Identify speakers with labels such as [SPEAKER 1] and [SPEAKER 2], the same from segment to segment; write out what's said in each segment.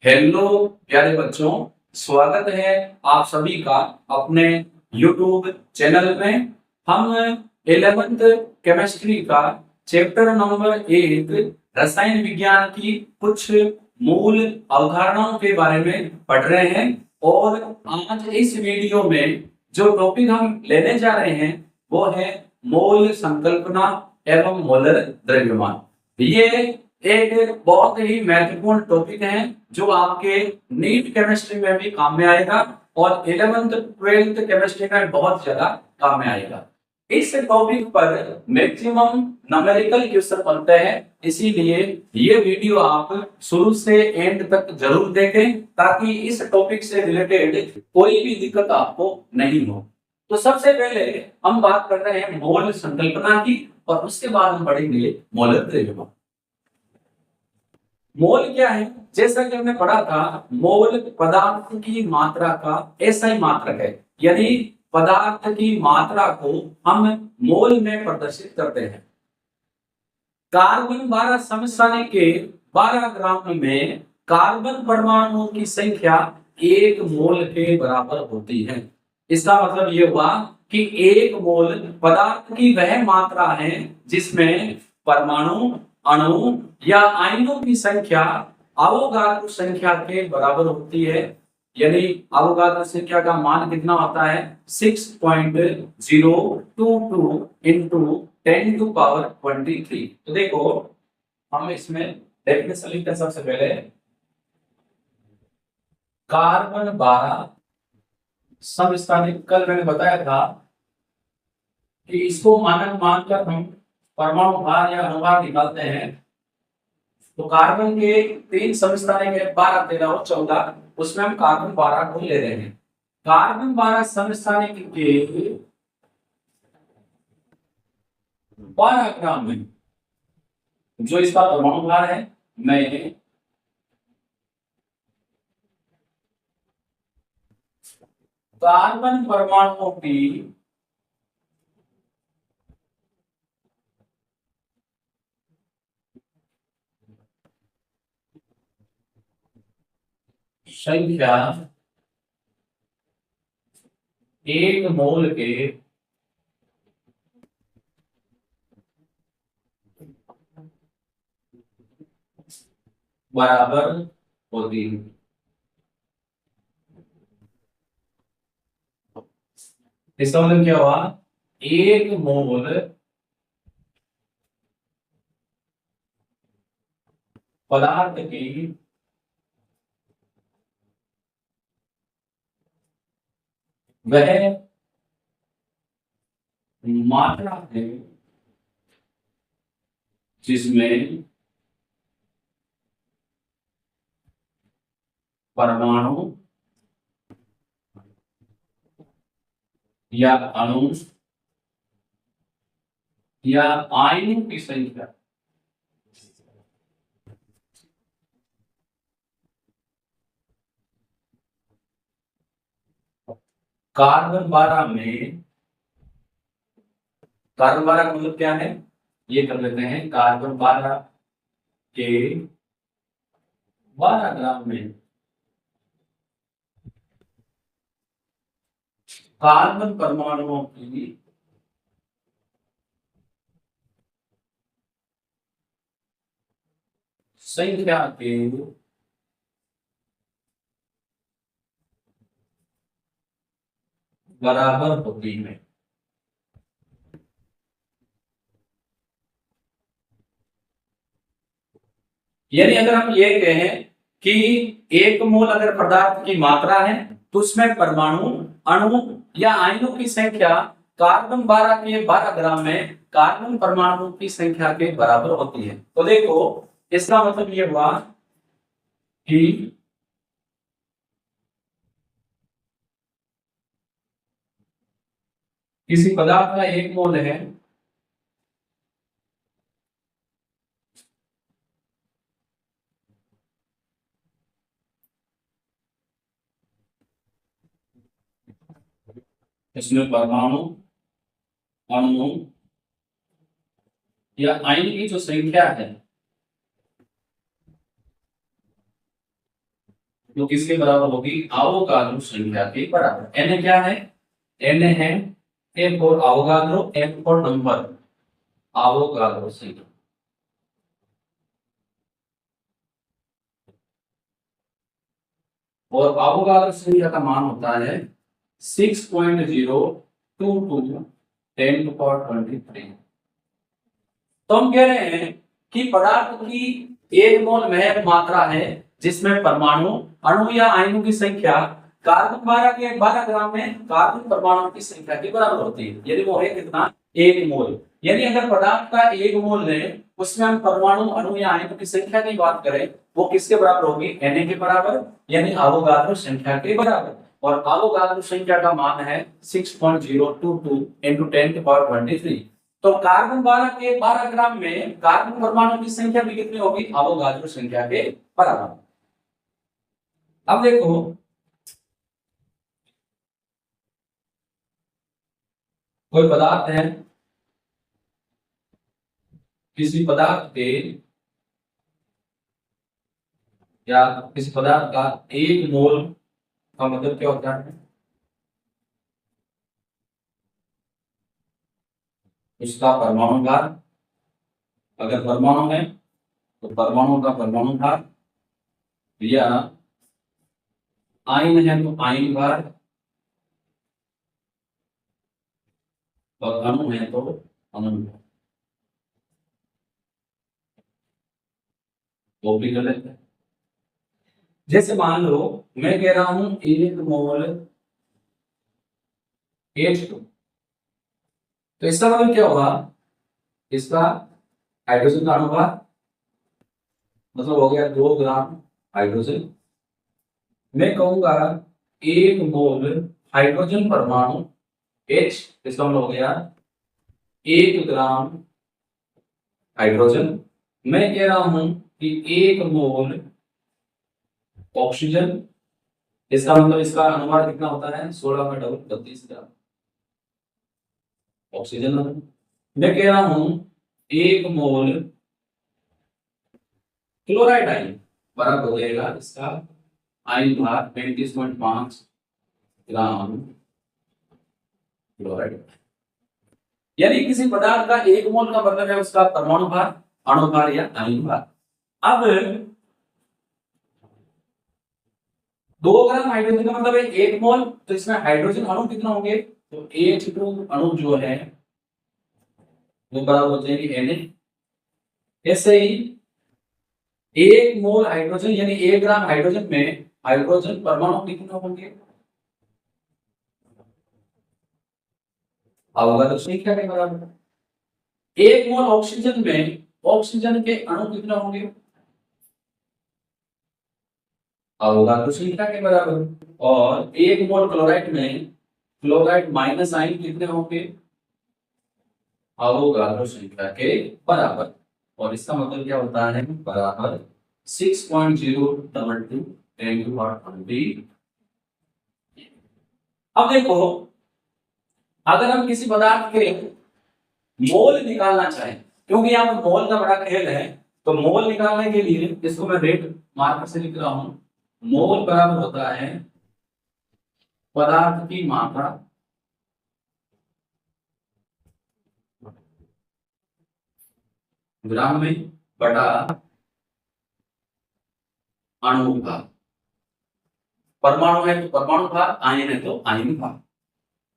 [SPEAKER 1] Hello प्यारे बच्चों, स्वागत है आप सभी का अपने YouTube चैनल में। हम 11th केमिस्ट्री का चैप्टर नंबर 8 रसायन विज्ञान की कुछ मूल अवधारणाओं के बारे में पढ़ रहे हैं और आज इस वीडियो में जो टॉपिक हम लेने जा रहे हैं वो है मोल संकल्पना एवं मोलर द्रव्यमान। ये एक बहुत ही महत्वपूर्ण टॉपिक है जो आपके नीट केमिस्ट्री में भी काम में आएगा और 11th 12th केमिस्ट्री में बहुत ज्यादा काम में आएगा। इस टॉपिक पर मैक्सिमम न्यूमेरिकल क्वेश्चन बनते हैं, इसीलिए ये वीडियो आप शुरू से एंड तक जरूर देखें ताकि इस टॉपिक से रिलेटेड कोई भी दिक्कत आपको नहीं हो। तो सबसे पहले हम बात कर रहे हैं मोल संकल्पना की और उसके बाद हम पढ़ेंगे मोलर द्रव्यमान। मोल क्या है? जैसा कि हमने पढ़ा था, मोल पदार्थ की मात्रा का एसआई मात्रक है, यानी पदार्थ की मात्रा को हम मोल में प्रदर्शित करते हैं। कार्बन 12 समस्थानिक के 12 ग्राम में कार्बन परमाणुओं की संख्या 1 मोल के बराबर होती है। इसका मतलब ये हुआ कि 1 मोल पदार्थ की वह मात्रा है जिसमें परमाणु, अणु या आयनों की संख्या अवोगाद्रो संख्या के बराबर होती है। यानी अवोगाद्रो संख्या का मान कितना होता है? 6.022 इंटू 10 टू पावर 23। तो देखो, हम इसमें डेफिनेशन लिखते हैं। सबसे पहले कार्बन 12 समस्थानिक, कल मैंने बताया था कि इसको मानक मानकर हम परमाणु भार या अणुभार निकालते हैं। तो कार्बन के 3 समस्थानिक है, 12, 13 और 14, उसमें हम कार्बन 12 को ले रहे हैं। कार्बन 12 समस्थानिक के 12 ग्राम में जो इसका परमाणु भार है, मैं कार्बन परमाणुओं की संख्या 1 मोल के बराबर होती है। इसका मतलब क्या हुआ? 1 मोल पदार्थ की वह मात्रा है जिसमें परमाणु या अणु या आयनों की संख्या कार्बन 12 में, कार्बन 12 का मतलब क्या है ये कर लेते हैं। कार्बन 12 के 12 ग्राम में कार्बन परमाणुओं की संख्या के बराबर होती है। यानी अगर हम ये कहें कि 1 मोल अगर पदार्थ की मात्रा है तो उसमें परमाणु, अणु या आयनों की संख्या कार्बन 12 के 12 ग्राम में कार्बन परमाणुओं की संख्या के बराबर होती है। तो देखो, इसका मतलब ये हुआ कि किसी पदार्थ का 1 मोल है इसमें परमाणु, अणु या आयन की जो संख्या है तो किसके बराबर होगी? अवोगाद्रो संख्या के बराबर। एन क्या है? एन है A for Avogadro, N for number, Avogadro संख्या। और अवोगाद्रो संख्या का मान होता है 6.022 10 to power 23। तो हम कह रहे हैं कि पदार्थ की एक मोल महत्व मात्रा है जिसमें परमाणु, अणु या आयनों की संख्या कार्बन 12 ग्राम में कार्बन परमाणु की संख्या के बराबर होती है। यदि वो है कितना? 1 मोल। यानी अगर पदार्थ का 1 मोल लें, उसमें हम परमाणु, अणु या आयनों की संख्या की बात करें, वो किसके बराबर होगी? Na के बराबर, यानी अवोगाद्रो संख्या के बराबर। और अवोगाद्रो संख्या का मान है 6.022 into 10 to power 23। तो कार्बन 12 ग्राम में कार्बन परमाणु की संख्या भी कितनी होगी? अवोगाद्रो संख्या के बराबर। अब देखो, कोई पदार्थ है, किसी पदार्थ के या किसी पदार्थ का 1 मोल का मतलब क्या होता है? उसका परमाणु भार। अगर परमाणु है तो परमाणु का परमाणु भार, या आयन है तो आयन भार, और अणु है तो अणु भार। वो भी गलत है। जैसे मान लो मैं कह रहा हूं 1 मोल H2, तो इसका मतलब क्या होगा? इसका हाइड्रोजन का अणुभार मतलब हो गया 2 ग्राम हाइड्रोजन। मैं कहूंगा 1 मोल हाइड्रोजन परमाणु H, इसका मतलब हो गया 1 ग्राम हाइड्रोजन। मैं कह रहा हूं कि 1 मोल ऑक्सीजन, इसका मतलब इसका अनुपात कितना होता है? 16 का डबल 32 ग्राम ऑक्सीजन। मैं कह रहा हूं 1 मोल क्लोराइड आयन बराबर हो जाएगा इसका आयन भार 35.5 ग्राम क्लोराइड। यानी किसी पदार्थ का 1 मोल का मतलब है उसका परमाणु भार, अणु भार या आयन भार। अब 2 ग्राम हाइड्रोजन का मतलब है 1 मोल, तो इसमें हाइड्रोजन अणु कितना होंगे? तो H2 अणु जो है वो बराबर हो जाएगी Na। ऐसे ही 1 मोल हाइड्रोजन यानी 1 ग्राम हाइड्रोजन में हाइड्रोजन परमाणु कितने होंगे? अवगाद्रो संख्या के बराबर। 1 मोल ऑक्सीजन में ऑक्सीजन के अणु कितने होंगे? अवगाद्रो संख्या के बराबर। और 1 मोल क्लोराइड में क्लोराइड माइनस आयन कितने होंगे? अवोगाद्रो संख्या के बराबर। और इसका मतलब क्या होता है? बराबर 6.022 10 to power 20। अब देखो, अगर हम किसी पदार्थ के मोल निकालना चाहें, क्योंकि यहाँ पर मोल का बड़ा खेल है, तो मोल निकालने के लिए इसको मैं रेड मार्कर से लिख रहा हूं। मोल बराबर होता है पदार्थ की मात्रा ग्राम में बटा अणु भार। परमाणु है तो परमाणु भार, आयन है तो आयन भार।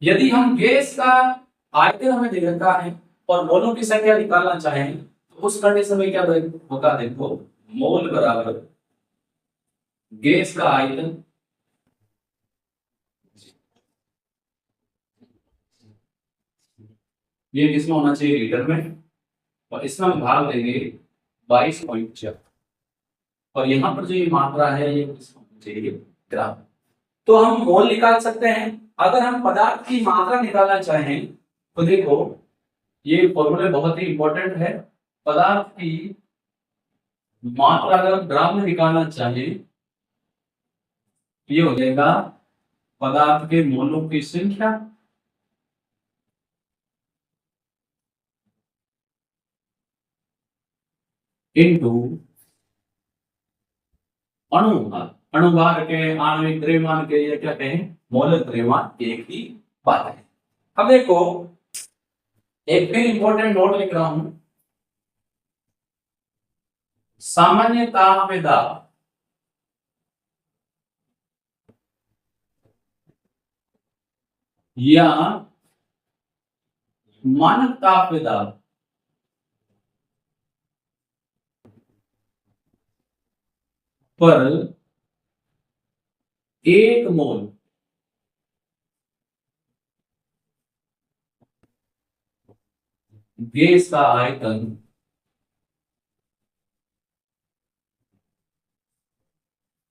[SPEAKER 1] यदि हम गैस का आयतन हमें दे रखा है और मोलों की संख्या निकालना चाहें, तो उस कंडीशन में क्या होगा? देखो, मोल बराबर गैस का आयतन ये किसमें होना चाहिए? लीटर में। और इसमें हम भाग देंगे 22.4। और यहाँ पर जो ये मात्रा है ये किसमें होना चाहिए? ग्राम। तो हम मोल निकाल सकते हैं। अगर हम पदार्थ की मात्रा निकालना चाहें तो देखो, ये फॉर्मूले बहुत ही इंपॉर्टेंट है। पदार्थ की मात्रा अगर ग्राम में निकालना चाहिए तो ये हो जाएगा पदार्थ के मोलों की संख्या इनटू अणु भार। अणुभार के, आणविक द्रव्यमान के, ये क्या कहें, मौलिक द्रव्यमान एक ही बात है। अब देखो एक फिर इंपॉर्टेंट नोट लिख रहा हूं, सामान्य ताप में दाब या मानक ताप में दाब पर 1 मोल गैस का आयतन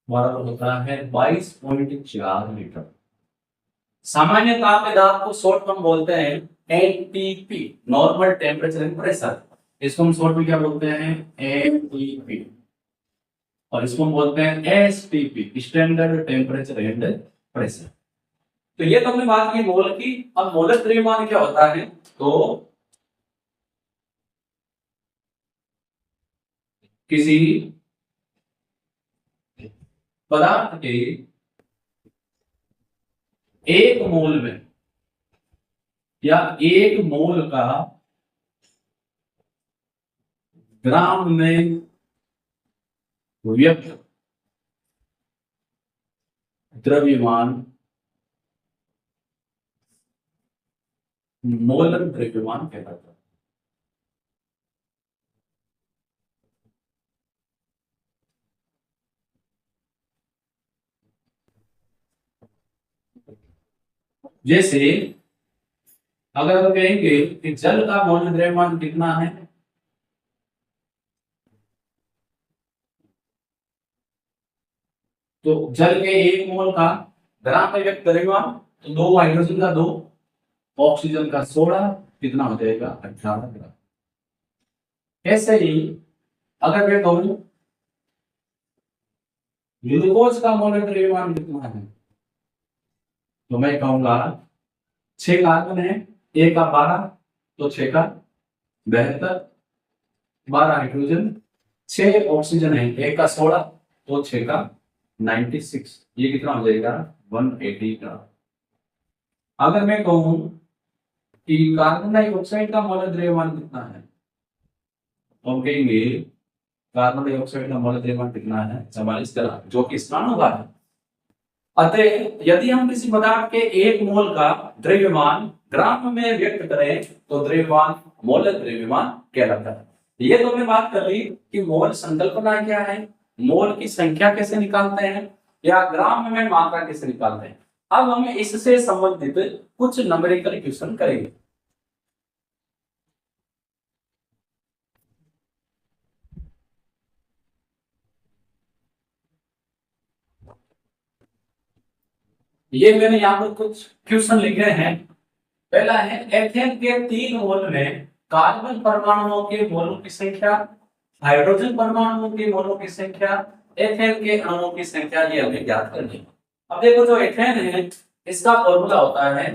[SPEAKER 1] बराबर होता है 22.4 लीटर। सामान्य ताप में दाब को शॉर्ट में बोलते हैं NTP, normal temperature and pressure. इसको हम शॉर्ट में क्या बोलते हैं, एनटीपी। और इसको हम बोलते हैं STP, standard temperature and pressure. तो ये तो हमने बात की मोल की। अब मोलक द्रव्यमान क्या होता है, तो किसी पदार्थ के 1 मोल में या 1 मोल का ग्राम में व्यक्त द्रव्यमान मोलर द्रव्यमान कहलाता है। जैसे अगर हम कहेंगे कि जल का मोल द्रव्यमान कितना है, तो जल के 1 मोल का ग्राम में व्यक्त द्रव्यमान, तो 2 हाइड्रोजन का 2, ऑक्सीजन का 16, कितना हो जाएगा 18 ग्राम। ऐसे ही अगर मैं कहूं ग्लूकोज का मोल द्रव्यमान कितना है, तो मैं कहूंगा 6 कार्बन है, 1 का 12, तो 6 का 72, 12 हाइड्रोजन, 6 ऑक्सीजन है, 1 का 16, तो 6 का 96, ये कितना हो जाएगा 180 ग्राम। अगर मैं कहूं कि कार्बन डाइऑक्साइड का मोल द्रव्यमान कितना है, तो हम कहेंगे कार्बन डाइऑक्साइड का मोल द्रव्यमान कितना है 44 ग्राम, जो कि स्नानुगार है। अतः यदि हम किसी पदार्थ के 1 मोल का द्रव्यमान ग्राम में व्यक्त करें तो द्रव्यमान मोलक द्रव्यमान कहलाता है। ये तो हमने बात कर ली कि मोल संकल्पना क्या है, मोल की संख्या कैसे निकालते हैं, या ग्राम में मात्रा कैसे निकालते हैं। अब हम इससे संबंधित कुछ न्यूमेरिकल क्वेश्चन करेंगे। ये मैंने यहाँ पर कुछ क्वेश्चन लिखे हैं। पहला है एथेन के 3 मोल में कार्बन परमाणुओं के मोलों की संख्या, हाइड्रोजन परमाणुओं के मोलों की संख्या, एथेन के अणुओं की संख्या, ये हमें ज्ञात करनी है। अब देखो जो एथेन है इसका फॉर्मूला होता है,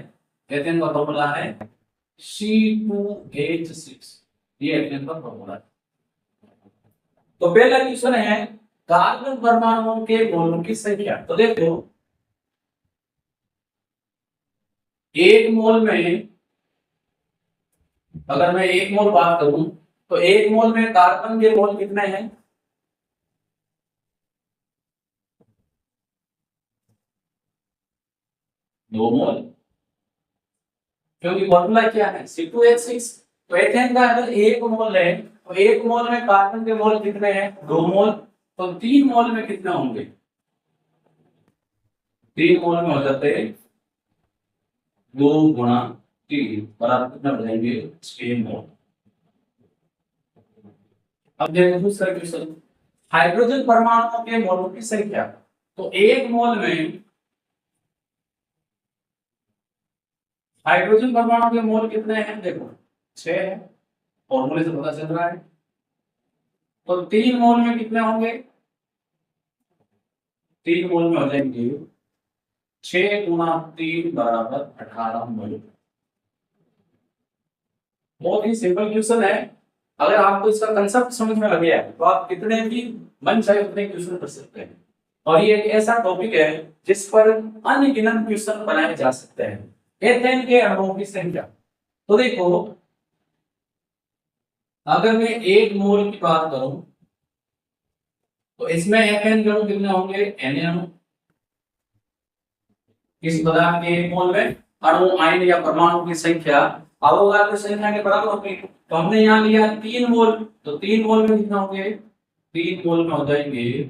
[SPEAKER 1] एथेन का फॉर्मूला है C2H6, ये एथेन का फॉर्मूला है। तो पहला क्वेश्चन है कार्बन परमाणुओं के मोलों की संख्या। तो देखो 1 मोल में, अगर मैं 1 मोल बात करूं तो 1 मोल में कार्बन के मोल कितने हैं, 2 मोल, क्योंकि फॉर्मूला क्या है C2H6। तो एथेन का अगर 1 मोल है तो 1 मोल में कार्बन के मोल कितने हैं 2 मोल, तो 3 मोल में कितने होंगे, 3 मोल में हो जाते हैं 2 गुणा 3 बराबर कितना हो जाएंगे 6 मोल। अब देखो दूसरा क्वेश्चन, हाइड्रोजन परमाणुओं के मोलों की संख्या। तो 1 मोल में हाइड्रोजन परमाणु के मोल कितने हैं, देखो 6 है, फॉर्मूले से पता चल रहा है। तो 3 मोल में कितने होंगे, 3 मोल में हो जाएंगे 6 गुणा 3 बराबर 18 मोल। बहुत ही सिंपल क्वेश्चन है। अगर आपको इसका कंसेप्ट समझ में आ गया तो आप कितने भी मन चाहे उतने क्वेश्चन कर सकते हैं। और ये एक ऐसा टॉपिक है जिस पर अनगिनत क्वेश्चन बनाए जा सकते हैं। एथेन के अणुओं की संख्या, तो देखो अगर मैं 1 मोल की बात करूं तो इसमें एथेन के अणु कितने होंगे, एन अणु। इस पदार्थ के 1 मोल में अणु आयन या परमाणु की संख्या अवोगाद्रो संख्या के बराबर होगी। तो हमने यहाँ लिया 3 मोल, तो 3 मोल में कितना होंगे, 3 मोल में हो जाएंगे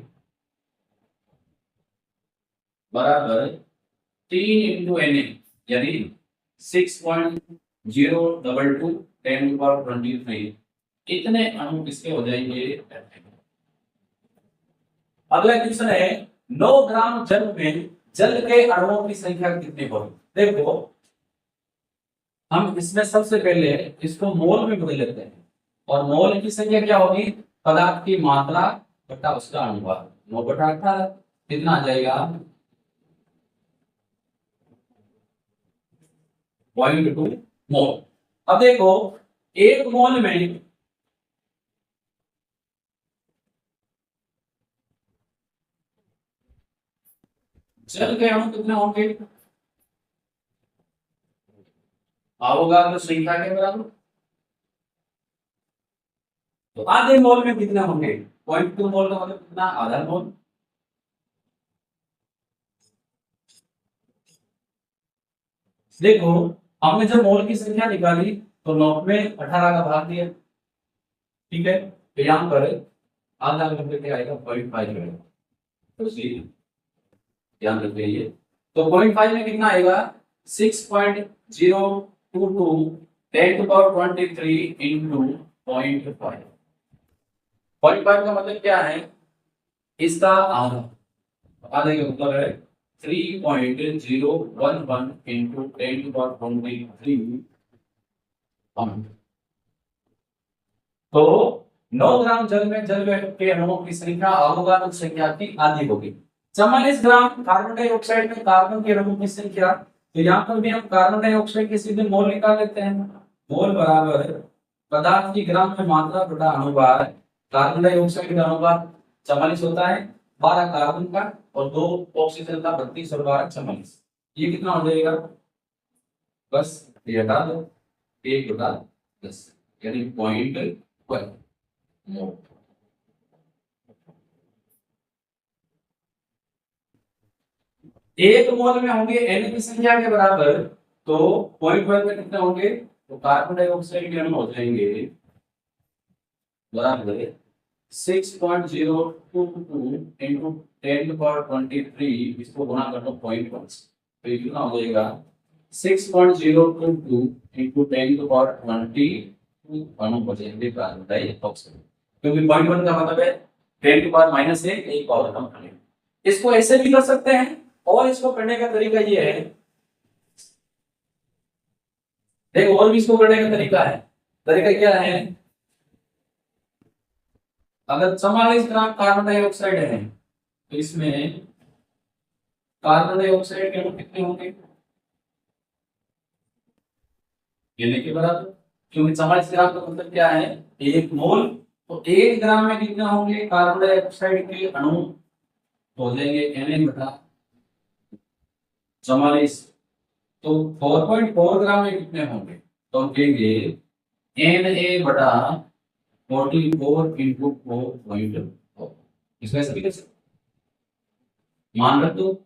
[SPEAKER 1] बराबर 3 इंटू एन यानी 6.022 10⁻23 इतने अणु किसके हो जाएंगे। अगला क्वेश्चन है 9 ग्राम जल में जल के अणुओं की संख्या कितनी होगी। देखो हम इसमें सबसे पहले इसको मोल में बदल लेते हैं और मोल की संख्या क्या होगी, पदार्थ की मात्रा बटा उसका अनुपात, 9/18 कितना आ जाएगा 0.2 मोल। अब देखो 1 मोल में जल के अणु कितने होंगे, अवोगाद्रो संख्या के बराबर। तो आधे मोल में कितने होंगे, 0.2 मोल का मतलब कितना, आधा मोल। देखो हमने जब मोल की संख्या निकाली तो 9 में 18 का भाग दिया, ठीक है, तो यहाँ पर आधा मतलब क्या आएगा 0.5 आएगा, तो ध्यान रखिए। तो 0.5 में कितना आएगा 6.022 10⁻23 इंटू 0.5। 0.5 का मतलब क्या है, इसका आधा, आधे का मतलब है 3.011 इंटू 10⁻23। तो 9 ग्राम जल में जल के अणुओं की संख्या अवोगाद्रो संख्या की आधी होगी। 44 ग्राम कार्बन डाइऑक्साइड में कार्बन के अणुओं की संख्या, तो यहाँ पर भी हम कार्बन डाइऑक्साइड के सीधे मोल निकाल लेते हैं। मोल बराबर पदार्थ की ग्राम में मात्रा बटा अनुपात, कार्बन डाइऑक्साइड का अनुपात 44 होता है, 12 कार्बन का और 2 ऑक्सीजन का 32 और 12 44, ये कितना हो जाएगा, बस ये हटा दो 1/10 यानी 0.12 मोल। एक मोल में होंगे एन की संख्या के बराबर, तो 0.12 में कितने होंगे, तो कार्बन डाइऑक्साइड के अणु हो जाएंगे बराबर 6.022 इंटू 10⁻23, इसको गुणा कर दो 0.1, तो ये कितना हो जाएगा 6.022 इंटू 10⁻22 अणु बचेंगे कार्बन डाइऑक्साइड, क्योंकि 0.1 का मतलब है 10⁻−1 एक पावर कम करने। इसको ऐसे भी कर सकते हैं और इसको करने का तरीका ये है, देखो और भी इसको करने का तरीका है। तरीका क्या है, अगर 44 ग्राम कार्बन डाइऑक्साइड है तो इसमें कार्बन डाइऑक्साइड के अणु कितने होंगे, ये के बराबर, क्योंकि 44 ग्राम का मतलब क्या है 1 मोल, तो 1 ग्राम में कितने होंगे कार्बन डाइऑक्साइड के अणु, हो जाएंगे Na/44, तो 4.4 ग्राम में कितने होंगे, तो हम कहेंगे Na/44 इंटू 4.4, इसमें सभी कर सकते, मान रख दो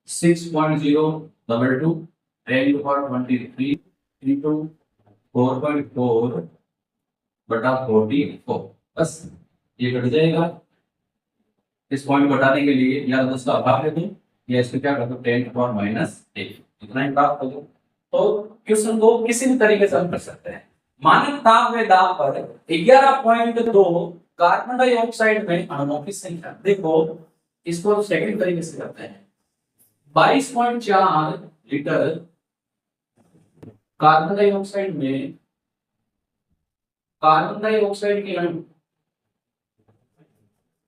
[SPEAKER 1] 6.022 10⁻23 इंटू 4.4/44, बस ये कट जाएगा। इस पॉइंट को हटाने के लिए या तो उसका भाग ले दूं या इसको क्या कर दो 10⁻⁻1, इतना ही प्राप्त कर दो। तो क्वेश्चन को किसी भी तरीके से हम कर सकते हैं। मानक ताप में दाब पर 11.2 कार्बन डाइऑक्साइड में अणुओं की संख्या, देखो इसको सेकंड तरीके से करते हैं। 22.4 लीटर कार्बन डाइऑक्साइड में कार्बन डाइऑक्साइड के अणु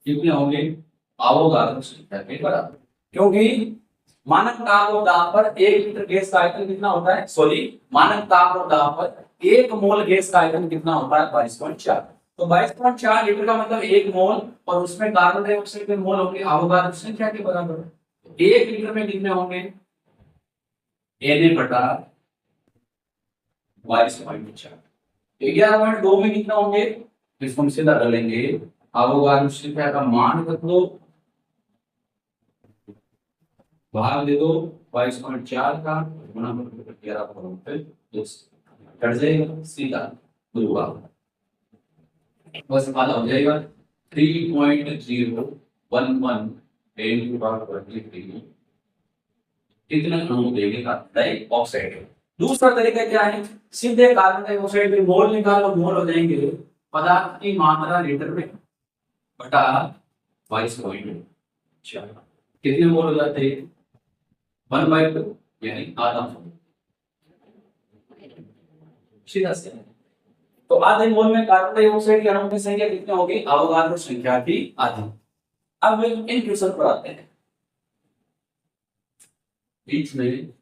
[SPEAKER 1] कितने होंगे, अवोगाद्रो संख्या के बराबर, क्योंकि मानक ताप और दाब पर 1 लीटर गैस का आयतन कितना होता है, सॉरी मानक ताप और दाब पर 1 मोल गैस का आयतन कितना होता है 22.4, तो 22.4 लीटर का मतलब 1 मोल, और उसमें कार्बन डाइऑक्साइड के मोल होंगे अवोगाद्रो संख्या के बराबर। 1 लीटर में कितने होंगे, Na बटा 22.4। 11.2 में कितना होंगे, इसको हम सीधा डालेंगे, अवोगाद्रो संख्या का मान रख दो, भाग दे दो 22.4 का, गुणा 11.2 कट जाएगा सीधा दो भाग, बस आधा हो जाएगा 3.011 10 पावर 23 कितना अणु देगा डाइऑक्साइड। दूसरा तरीका क्या है, सीधे कार्बन डाइऑक्साइड के मोल निकालो, मोल हो जाएंगे पदार्थ की मात्रा लीटर में बटा 22.4, कितने मोल हो जाते हैं 1/2 यानी आधा मोल, सीधा से। तो आधे मोल में कार्बन डाइऑक्साइड के अणुओं की संख्या कितनी होगी, अवोगाद्रो संख्या की आधी। अब इन क्वेश्चन पर आते हैं, बीच में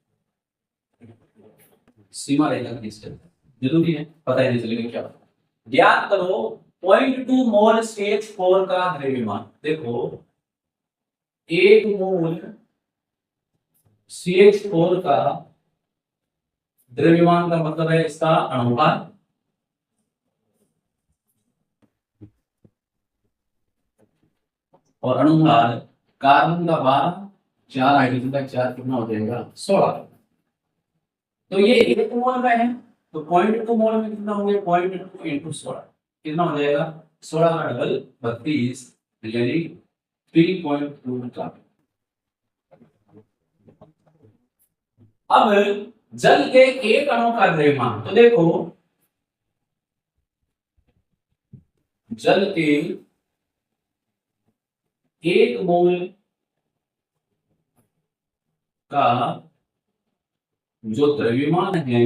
[SPEAKER 1] सीमा रेखा खींचते हैं, जरूरी है, पता ही नहीं चलेगा क्या। ज्ञात करो 0.2 मोल CH4 का द्रव्यमान। देखो 1 मोल CH4 का द्रव्यमान का मतलब है इसका अणुभार, और अणुभार कार्बन का भार 4 हाइड्रोजन का 4 कितना हो जाएगा 16। तो ये 1 मोल में है, तो 0.2 मोल में कितना होंगे 0.2 इंटू 16 कितना हो जाएगा 16 का डबल 32 यानी 3.2 का। अब जल के एक अणु का द्रव्यमान, तो देखो जल के 1 मोल का जो द्रव्यमान है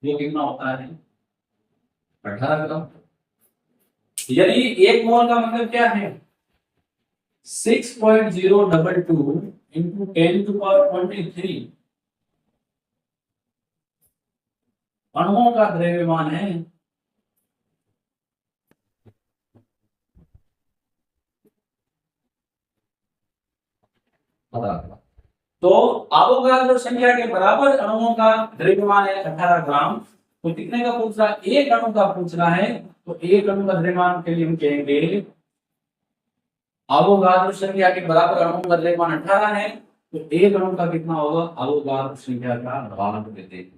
[SPEAKER 1] वो कितना होता है 18 ग्राम। यानी 1 मोल का मतलब क्या है 6.022 इंटू 10⁻23 अणुओं का द्रव्यमान है। तो अवोगाद्रो संख्या के बराबर अणुओं का द्रव्यमान है 18 ग्राम। तो कितने का पूछ रहा है, एक अणु का पूछ रहा है, तो एक अणु का द्रव्यमान के लिए हम कहेंगे अवोगाद्रो संख्या के बराबर अणुओं का द्रव्यमान 18 है, तो एक अणु का कितना होगा अवोगाद्रो संख्या का भाग देते हैं।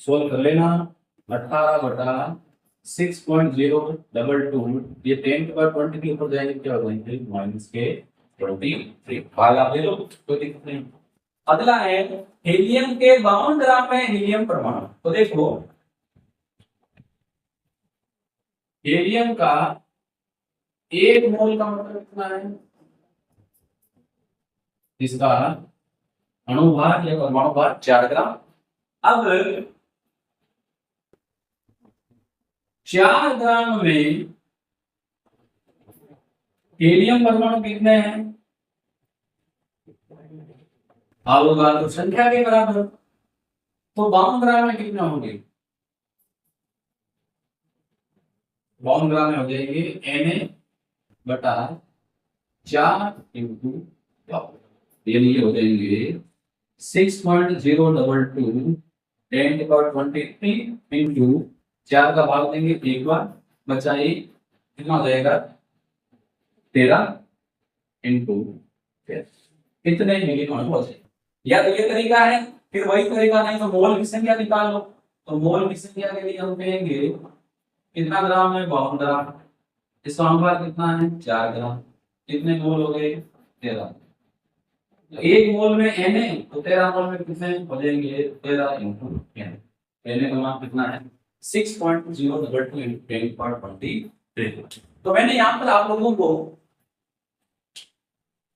[SPEAKER 1] सोल्व कर लेना 18 बटा 6.022 ये 10⁻20 के ऊपर जाएंगे क्या हो जाएंगे माइनस के 23 भाग आप ले लो, कोई दिक्कत नहीं। अगला है हीलियम के 52 ग्राम में हीलियम परमाणु। तो देखो हीलियम का 1 मोल का मतलब कितना है, इसका अणुभार या परमाणु भार 4 ग्राम। अब 4 ग्राम में हीलियम परमाणु कितने हैं अवोगाद्रो संख्या के बराबर, तो 52 ग्राम में कितने होंगे 52 ग्राम में हो जाएंगे Na बटा 4 इंटू यानी ये हो जाएंगे 6.022 10⁻23 इंटू 4 का भाग देंगे एक बार, बचा ये कितना हो जाएगा 13 इंटू कितने हीलियम अणु हो जाएंगे। या तो ये तरीका है, फिर वही तरीका नहीं तो मोल की संख्या निकाल लो। तो मोल की संख्या के लिए हम कहेंगे कितना ग्राम है 52 ग्राम, इसका अनुपात कितना है 4 ग्राम, कितने मोल हो गए 13। तो 1 मोल में Na, तो 13 मोल में कितने हो जाएंगे 13 इंटू Na का मान कितना है 6.022 इंटू 10⁻23। तो मैंने यहाँ पर आप लोगों को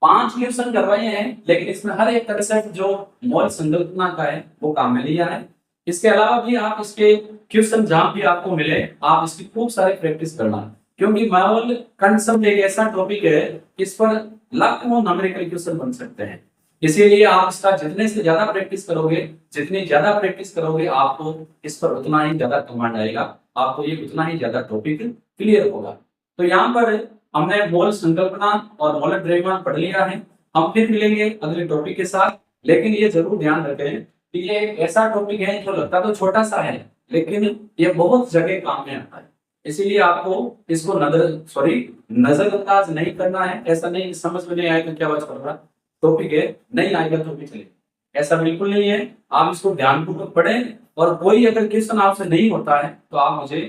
[SPEAKER 1] 5 क्वेश्चन करवाए हैं, लेकिन इसमें हर एक तरह से जो मोल संकल्पना का है वो काम में लिया है। इसके अलावा भी आप इसके क्वेश्चन जहां भी आपको मिले आप इसकी खूब सारी प्रैक्टिस करना, क्योंकि मोल कंसेप्ट एक ऐसा टॉपिक है इस पर लाखों न्यूमेरिकल क्वेश्चन बन सकते हैं। इसीलिए आप इसका जितने से ज्यादा प्रैक्टिस करोगे, जितनी ज्यादा प्रैक्टिस करोगे, आपको इस पर उतना ही ज्यादा कमांड आएगा, आपको ये उतना ही ज्यादा टॉपिक क्लियर होगा। तो यहाँ पर हमने मोल संकल्पना और मोलर द्रव्यमान पढ़ लिया है। हम फिर मिलेंगे अगले टॉपिक के साथ, लेकिन ये जरूर ध्यान रखें कि ये ऐसा टॉपिक है जो लगता तो छोटा सा है, लेकिन ये बहुत जगह काम में आता है। इसीलिए आपको इसको नजरअंदाज नहीं करना है। ऐसा नहीं समझ में नहीं आएगा क्या बात कर रहा टॉपिक है, नहीं आएगा तो भी चलेगा, ऐसा बिल्कुल नहीं है। आप इसको ध्यानपूर्वक पढ़ें, और कोई अगर क्वेश्चन आपसे नहीं होता है तो आप मुझे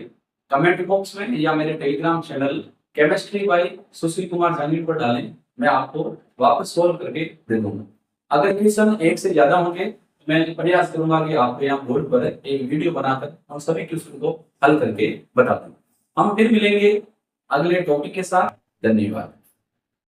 [SPEAKER 1] कमेंट बॉक्स में या मेरे Telegram channel chemistry bye Sushil Kumar Jahangir पर डालें, मैं आपको वापस सोल्व करके दे दूंगा। अगर क्वेश्चन एक से ज्यादा होंगे, मैं प्रयास करूंगा कि आपको यहाँ बोर्ड पर एक वीडियो बनाकर हम सभी क्वेश्चन को हल करके बता दूं। हम फिर मिलेंगे अगले टॉपिक के साथ। धन्यवाद।